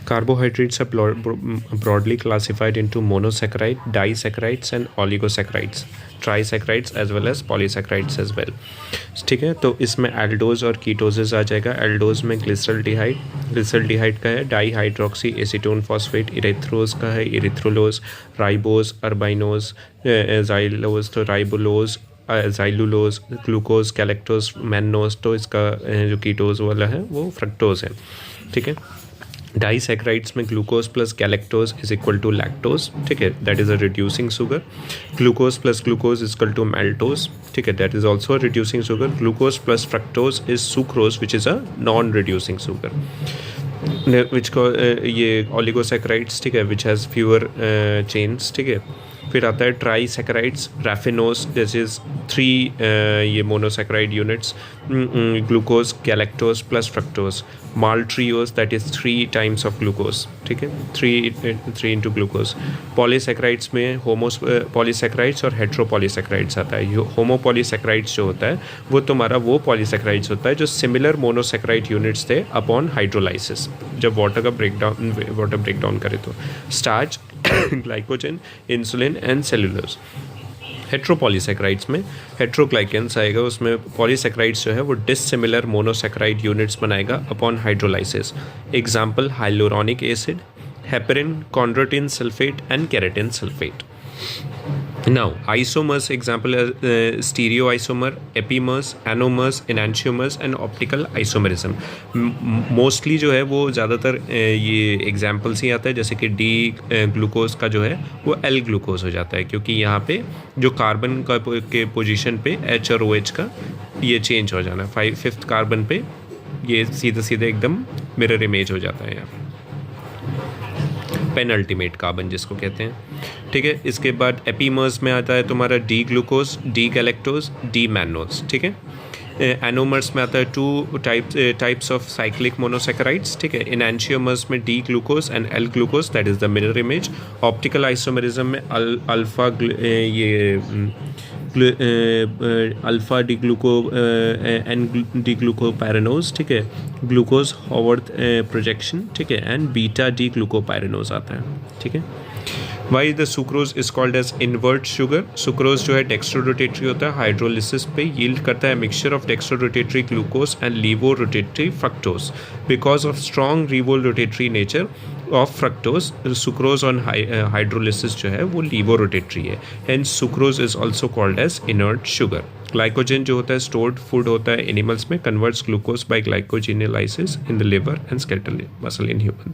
Carbohydrates are broadly classified into monosaccharide, disaccharides and oligosaccharides, trisaccharides as well as polysaccharides as well. ठीक है, तो इसमें aldose और कीटोजेस आ जाएगा। एल्डोज में ग्लिसरल्डिहाइड का है, डाईहाइड्रोक्सी एसीटोन फॉस्फेट, इरेथ्रोज का है, इरिथ्रोलोज, राइबोज, अर्बाइनोज, जाइलोज तो राइबोलोज, जाइलुलोज, ग्लूकोज, कैलेक्टोज, मैनोज, तो इसका जो कीटोज वाला है वो फ्रक्टोज है। ठीक है, डाईसैकराइड्स में glucose plus galactose is equal to lactose. ठीक है, that is a reducing sugar. Glucose plus glucose is equal to maltose. ठीक है, that is also a reducing sugar. Glucose plus fructose is sucrose which is a non reducing sugar. Which को ये ऑलिगोसैकराइड्स, ठीक है, which has fewer chains. ठीक है, फिर आता है ट्राईसैकराइड्स, रैफिनोज, दिस इज 3 ये monosaccharide units, glucose, galactose plus fructose. Maltriose, that is 3 times of glucose. ठीक है, 3 इंटू ग्लूकोज। पॉलीसैकराइड्स में पॉलीसैकराइड्स और हेट्रोपॉलीसैकराइड्स आता है। होमोपॉलीसैकराइड्स जो होता है वो तुम्हारा वो पॉलीसैकराइड्स होता है जो सिमिलर मोनोसैकराइड यूनिट्स थे अपॉन हाइड्रोलाइसिस, जब वाटर ब्रेकडाउन करे तो। Starch, glycogen, insulin and cellulose. Heteropolysaccharides में हेट्रोग्लाइकेंस आएगा, उसमें पॉलीसैकराइड्स जो है वो डिससिमिलर मोनोसैकराइड यूनिट्स बनाएगा upon hydrolysis. Example hyaluronic acid, heparin, chondroitin sulphate and keratin sulphate. Now, isomers example stereoisomer, epimers, anomers, enantiomers and optical isomerism. Mostly जो है वो ज़्यादातर ये एग्जाम्पल्स ही आता है, जैसे कि डी ग्लूकोज का जो है वो एल ग्लूकोज हो जाता है, क्योंकि यहाँ पे जो कार्बन का के पोजीशन पे एच और ओ एच का ये चेंज हो जाना, 5th कार्बन पे ये सीधे एकदम मिरर इमेज हो जाता है यहाँ पे, पेनल्टीमेट कार्बन जिसको कहते हैं। ठीक है, इसके बाद एपीमर्स में आता है तुम्हारा D glucose, D galactose, D mannose. ठीक है, एनोमर्स में आता है 2 टाइप्स ऑफ साइक्लिक मोनोसैकराइड्स। ठीक है, इनैंशियोमर्स में D glucose and L glucose, that is the mirror image. Optical isomerism में alpha D gluco and D glucopyranose. ठीक है, ग्लूकोज हॉवर्थ प्रोजेक्शन। ठीक है, एंड बीटा डी ग्लूकोपायरेनोज आता है। ठीक है, why the sucrose is called as invert sugar. Sucrose जो है डेक्स्ट्रोरोटेटरी होता है, हाइड्रोलिसिस पे यील्ड करता है mixture of dextrorotatory glucose and laevo rotatory fructose. Because of strong laevo rotatory nature of fructose, sucrose on hydrolysis जो है वो लीवो रोटेटरी है, hence sucrose is also called as inert sugar. Glycogen जो होता है stored food होता है animals में, converts glucose by glycogenolysis in the liver and skeletal muscle in human.